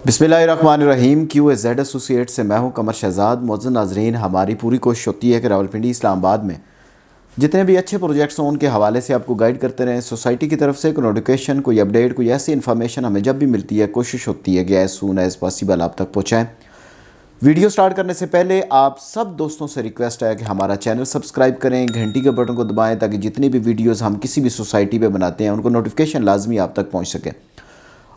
बिस्मिल्लाहिर्रहमानिर्रहीम। QAZ associate से मैं हूं कमर शहजाद। मौजूद नाजरीन, हमारी पूरी कोशिश होती है कि रावलपिंडी इस्लामाबाद में जितने भी अच्छे प्रोजेक्ट्स हों उनके हवाले से आपको गाइड करते रहें। सोसाइटी की तरफ से कोई नोटिफिकेशन, कोई अपडेट, कोई ऐसी इन्फॉर्मेशन हमें जब भी मिलती है कोशिश होती है कि एज़ सून एज़ पॉसिबल आप तक पहुँचाएँ। वीडियो स्टार्ट करने से पहले आप सब दोस्तों से रिक्वेस्ट है कि हमारा चैनल सब्सक्राइब करें, घंटी के बटन को दबाएँ ताकि जितनी भी वीडियोज़ हम किसी भी सोसाइटी पर बनाते हैं उनको नोटिफिकेशन लाजमी आप तक पहुँच सके।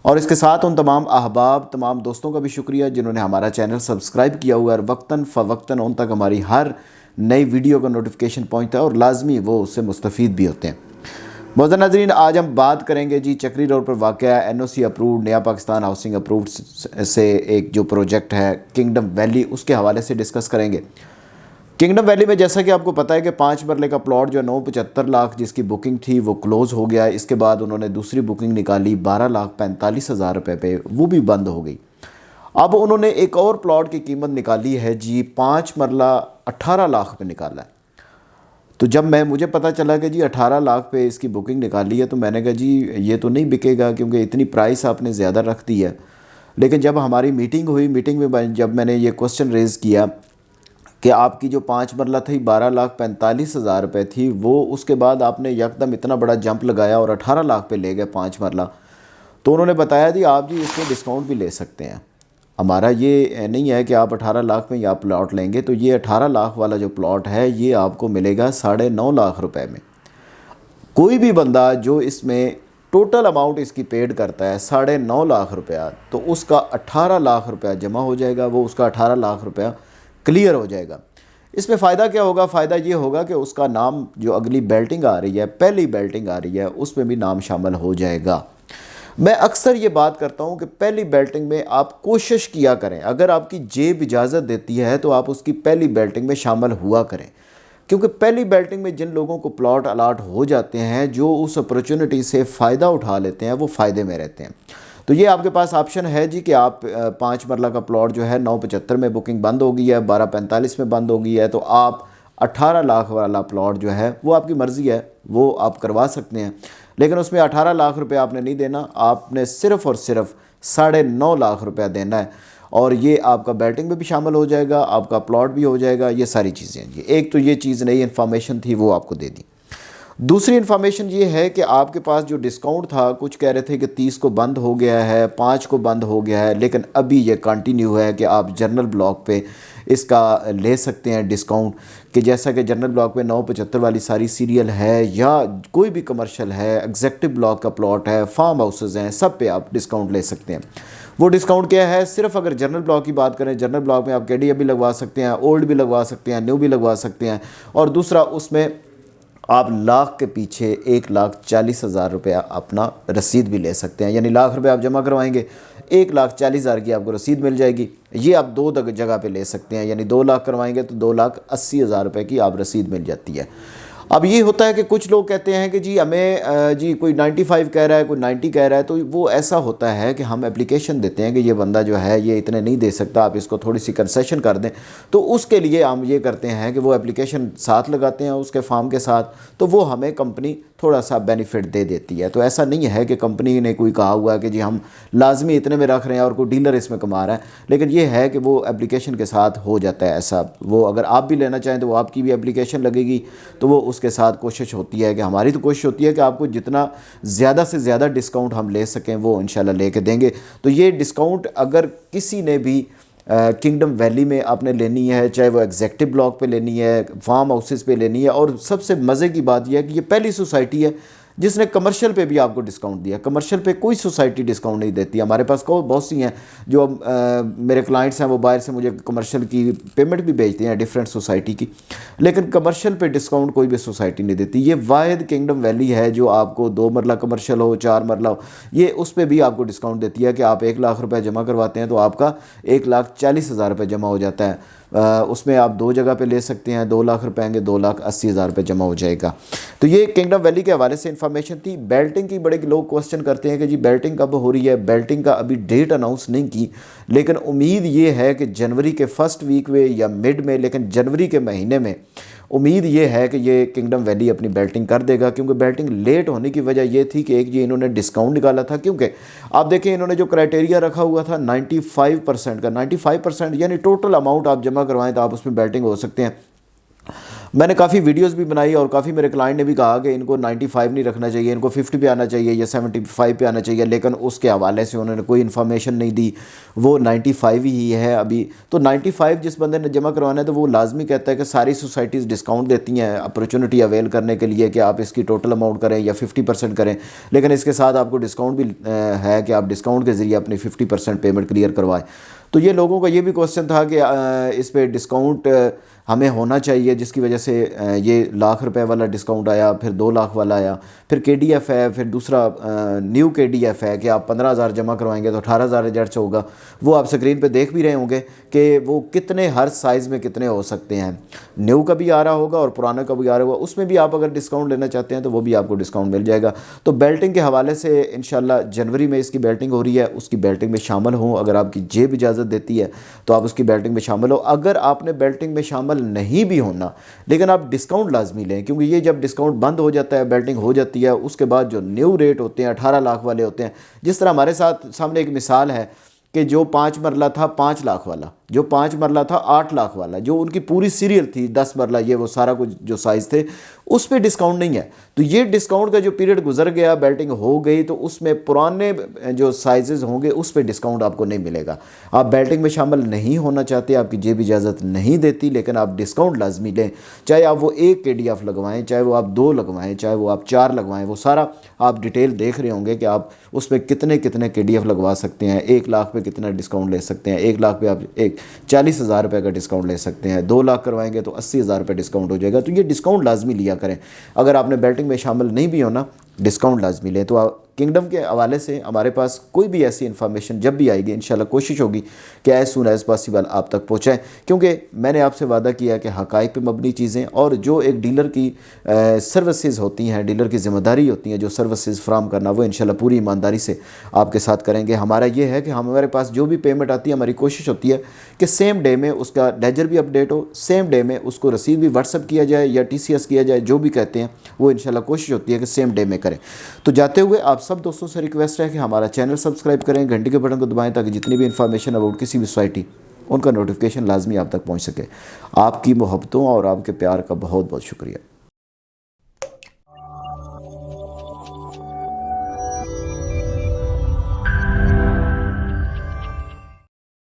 और इसके साथ उन तमाम अहबाब, तमाम दोस्तों का भी शुक्रिया जिन्होंने हमारा चैनल सब्सक्राइब किया हुआ है और वक्तन फ़वक्तन उन तक हमारी हर नई वीडियो का नोटिफिकेशन पहुंचता है और लाजमी वो उससे मुस्तफ़ीद भी होते हैं। मौजूद नाज़रीन, आज हम बात करेंगे जी चक्री रोड पर वाक़या NOC अप्रूव्ड नया पाकिस्तान हाउसिंग अप्रूव्ड से एक जो प्रोजेक्ट है किंगडम वैली, उसके हवाले से डिस्कस करेंगे। किंगडम वैली में जैसा कि आपको पता है कि 5 मरले का प्लॉट जो 975 लाख जिसकी बुकिंग थी वो क्लोज़ हो गया। इसके बाद उन्होंने दूसरी बुकिंग निकाली 12,45,000 रुपये पे, वो भी बंद हो गई। अब उन्होंने एक और प्लॉट की कीमत निकाली है जी 5 मरला 18 लाख पे निकाला है। तो जब मुझे पता चला कि जी 18 लाख पे इसकी बुकिंग निकाली है तो मैंने कहा जी ये तो नहीं बिकेगा क्योंकि इतनी प्राइस आपने ज़्यादा रख दी है। लेकिन जब हमारी मीटिंग हुई, मीटिंग में जब मैंने ये क्वेश्चन रेज़ किया कि आपकी जो 5 मरला थी 12,45,000 रुपये थी, वो उसके बाद आपने यकदम इतना बड़ा जंप लगाया और 18 लाख पे ले गए 5 मरला। तो उन्होंने बताया जी आप जी इसमें डिस्काउंट भी ले सकते हैं। हमारा ये नहीं है कि आप 18 लाख में ही आप प्लॉट लेंगे, तो ये 18 लाख वाला जो प्लॉट है ये आपको मिलेगा 9.5 लाख रुपए में। कोई भी बंदा जो इसमें टोटल अमाउंट इसकी पेड करता है 9.5 लाख रुपया, तो उसका 18 लाख रुपया जमा हो जाएगा, वो उसका 18 लाख रुपया क्लियर हो जाएगा। इसमें फ़ायदा क्या होगा? फ़ायदा ये होगा कि उसका नाम जो अगली बेल्टिंग आ रही है, पहली बेल्टिंग आ रही है, उसमें भी नाम शामिल हो जाएगा। मैं अक्सर ये बात करता हूँ कि पहली बेल्टिंग में आप कोशिश किया करें, अगर आपकी जेब इजाज़त देती है तो आप उसकी पहली बेल्टिंग में शामिल हुआ करें, क्योंकि पहली बेल्टिंग में जिन लोगों को प्लॉट अलाट हो जाते हैं, जो उस अपॉर्चुनिटी से फ़ायदा उठा लेते हैं, वो फ़ायदे में रहते हैं। तो ये आपके पास ऑप्शन है जी कि आप 5 मरला का प्लॉट जो है 975 में बुकिंग बंद हो गई है, 1245 में बंद हो गई है, तो आप 18 लाख वाला प्लॉट जो है वो आपकी मर्ज़ी है, वो आप करवा सकते हैं। लेकिन उसमें 18 लाख रुपए आपने नहीं देना, आपने सिर्फ़ और सिर्फ 9.5 लाख रुपया देना है और ये आपका बेल्टिंग में भी शामिल हो जाएगा, आपका प्लॉट भी हो जाएगा। ये सारी चीज़ें हैं जी। एक तो ये चीज़ नई इन्फॉर्मेशन थी वो आपको दे दी। दूसरी इन्फॉर्मेशन ये है कि आपके पास जो डिस्काउंट था, कुछ कह रहे थे कि 30 को बंद हो गया है, 5 को बंद हो गया है, लेकिन अभी ये कंटिन्यू है कि आप जनरल ब्लॉक पे इसका ले सकते हैं डिस्काउंट। कि जैसा कि जनरल ब्लॉक पे 975 वाली सारी सीरियल है या कोई भी कमर्शियल है, एग्जेक्टिव ब्लॉक का प्लॉट है, फार्म हाउसेज़ हैं, सब पे आप डिस्काउंट ले सकते हैं। वो डिस्काउंट क्या है? सिर्फ अगर जनरल ब्लॉक की बात करें, जनरल ब्लॉक में आप KDA भी लगवा सकते हैं, ओल्ड भी लगवा सकते हैं, न्यू भी लगवा सकते हैं, और दूसरा उसमें आप लाख के पीछे 1,40,000 रुपया अपना रसीद भी ले सकते हैं। यानी लाख रुपये आप जमा करवाएंगे, 1,40,000 की आपको रसीद मिल जाएगी। ये आप 2 जगह पे ले सकते हैं, यानी 2 लाख करवाएंगे तो 2,80,000 रुपये की आप रसीद मिल जाती है। अब ये होता है कि कुछ लोग कहते हैं कि जी हमें जी कोई 95 कह रहा है, कोई 90 कह रहा है, तो वो ऐसा होता है कि हम एप्लीकेशन देते हैं कि ये बंदा जो है ये इतने नहीं दे सकता, आप इसको थोड़ी सी कंसेशन कर दें। तो उसके लिए हम ये करते हैं कि वो एप्लीकेशन साथ लगाते हैं उसके फॉर्म के साथ, तो वो हमें कंपनी थोड़ा सा बेनिफिट दे देती है। तो ऐसा नहीं है कि कंपनी ने कोई कहा हुआ है कि जी हम लाजमी इतने में रख रहे हैं और कोई डीलर इसमें कमा रहा है, लेकिन ये है कि वो एप्लीकेशन के साथ हो जाता है ऐसा। वो अगर आप भी लेना चाहें तो वो आपकी भी एप्लीकेशन लगेगी, तो वो उसके साथ कोशिश होती है कि हमारी तो कोशिश होती है कि आपको जितना ज़्यादा से ज़्यादा डिस्काउंट हम ले सकें वो इंशाल्लाह लेके देंगे। तो ये डिस्काउंट अगर किसी ने भी किंगडम वैली में आपने लेनी है, चाहे वो एग्जेक्टिव ब्लॉक पे लेनी है, फार्म हाउसेस पे लेनी है, और सबसे मज़े की बात यह है कि ये पहली सोसाइटी है जिसने कमर्शियल पे भी आपको डिस्काउंट दिया। कमर्शियल पे कोई सोसाइटी डिस्काउंट नहीं देती। हमारे पास बहुत सी हैं जो मेरे क्लाइंट्स हैं, वो बाहर से मुझे कमर्शियल की पेमेंट भी भेजते हैं डिफरेंट सोसाइटी की, लेकिन कमर्शियल पे डिस्काउंट कोई भी सोसाइटी नहीं देती। ये वाहिद किंगडम वैली है जो आपको 2 मरला कमर्शियल हो, 4 मरला हो, ये उस पर भी आपको डिस्काउंट देती है कि आप 1 लाख रुपये जमा करवाते हैं तो आपका 1,40,000 रुपये जमा हो जाता है। उसमें आप 2 जगह पे ले सकते हैं, 2 लाख रुपए आएंगे, 2,80,000 रुपये जमा हो जाएगा। तो ये किंगडम वैली के हवाले से इन्फॉर्मेशन थी। बेल्टिंग की बड़े लोग क्वेश्चन करते हैं कि जी बेल्टिंग कब हो रही है। बेल्टिंग का अभी डेट अनाउंस नहीं की, लेकिन उम्मीद ये है कि जनवरी के फर्स्ट वीक में या मिड में, लेकिन जनवरी के महीने में उम्मीद ये है कि ये किंगडम वैली अपनी बेल्टिंग कर देगा, क्योंकि बेल्टिंग लेट होने की वजह ये थी कि एक ये इन्होंने डिस्काउंट निकाला था, क्योंकि आप देखें इन्होंने जो क्राइटेरिया रखा हुआ था 95% का, 95% यानी टोटल अमाउंट आप जमा करवाएं तो आप उसमें बेल्टिंग हो सकते हैं। मैंने काफ़ी वीडियोस भी बनाई और काफ़ी मेरे क्लाइंट ने भी कहा कि इनको 95 नहीं रखना चाहिए, इनको 50 पे आना चाहिए या 75 पे आना चाहिए, लेकिन उसके हवाले से उन्होंने कोई इन्फॉर्मेशन नहीं दी, वो 95 ही है अभी। तो 95 जिस बंदे ने जमा करवाना है तो वो लाजमी कहता है कि सारी सोसाइटीज़ डिस्काउंट देती हैं अपॉर्चुनिटी अवेल करने के लिए कि आप इसकी टोटल अमाउंट करें या 50% करें, लेकिन इसके साथ आपको डिस्काउंट भी है कि आप डिस्काउंट के ज़रिए अपनी 50% पेमेंट क्लियर करवाएं। तो ये लोगों का ये भी क्वेश्चन था कि इस पर डिस्काउंट हमें होना चाहिए, जिसकी वजह से ये ₹1,00,000 वाला डिस्काउंट आया, फिर 2 लाख वाला आया, फिर KDF है, फिर दूसरा न्यू KDF है कि आप 15,000 जमा करवाएंगे तो 18,000 एजेंट्स होगा। वो आप स्क्रीन पे देख भी रहे होंगे कि वो कितने हर साइज़ में कितने हो सकते हैं। न्यू का भी आ रहा होगा और पुराना का भी आ रहा होगा, उसमें भी आप अगर डिस्काउंट लेना चाहते हैं तो वो भी आपको डिस्काउंट मिल जाएगा। तो बेल्टिंग के हवाले से इंशाल्लाह जनवरी में इसकी बेल्टिंग हो रही है, उसकी बेल्टिंग में शामिल हों। अगर आपकी जेब इजाज़त देती है तो आप उसकी बेल्टिंग में शामिल हो। अगर आपने बेल्टिंग में शामिल नहीं भी होना, लेकिन आप डिस्काउंट लाजमी लें, क्योंकि ये जब डिस्काउंट बंद हो जाता है, बेल्टिंग हो जाती है, उसके बाद जो न्यू रेट होते हैं 18 लाख वाले होते हैं। जिस तरह हमारे साथ सामने एक मिसाल है कि जो 5 मरला था 5 लाख वाला, जो 5 मरला था 8 लाख वाला, जो उनकी पूरी सीरियल थी 10 मरला, ये वो सारा कुछ जो साइज़ थे उस पर डिस्काउंट नहीं है। तो ये डिस्काउंट का जो पीरियड गुजर गया, बेल्टिंग हो गई, तो उसमें पुराने जो साइजेज़ होंगे उस पर डिस्काउंट आपको नहीं मिलेगा। आप बेल्टिंग में शामिल नहीं होना चाहते, आपकी जेब इजाज़त नहीं देती, लेकिन आप डिस्काउंट लाजमी लें। चाहे आप वो 1 KDF लगवाएं, चाहे वो आप 2 लगवाएं, चाहे वो आप 4 लगवाएं, वो सारा आप डिटेल देख रहे होंगे कि आप उसमें कितने कितने KDF लगवा सकते हैं। 1 लाख पे कितना डिस्काउंट ले सकते हैं, 1 लाख पे आप 40,000 रुपये का डिस्काउंट ले सकते हैं, 2 लाख करवाएंगे तो 80,000 रुपये डिस्काउंट हो जाएगा। तो ये डिस्काउंट लाजमी लिया करें। अगर आपने बेल्टिंग में शामिल नहीं भी होना, डिस्काउंट लाजमी लें। तो किंगडम के हवाले से हमारे पास कोई भी ऐसी इन्फॉर्मेशन जब भी आएगी, इंशाल्लाह कोशिश होगी कि एज़ सून एज़ पॉसिबल आप तक पहुँचाएँ, क्योंकि मैंने आपसे वादा किया कि हक़ाइक़ पे मबनी चीज़ें और जो एक डीलर की सर्विसेज होती हैं, डीलर की ज़िम्मेदारी होती है जो सर्विसेज फ्राहम करना, वो इंशाल्लाह पूरी ईमानदारी से आपके साथ करेंगे। हमारा ये है कि हमारे पास जो भी पेमेंट आती है, हमारी कोशिश होती है कि सेम डे में उसका लेजर भी अपडेट हो, सेम डे में उसको रसीद भी व्हाट्सअप किया जाए या TCS किया जाए, जो भी कहते हैं वो इंशाल्लाह कोशिश होती है कि सेम डे में करें। तो जाते हुए आप सब दोस्तों से रिक्वेस्ट है कि हमारा चैनल सब्सक्राइब करें, घंटी के बटन को दबाएं, ताकि जितनी भी इंफॉर्मेशन अबाउट किसी भी सोसाइटी उनका नोटिफिकेशन लाजमी आप तक पहुंच सके। आपकी मोहब्बतों और आपके प्यार का बहुत बहुत शुक्रिया।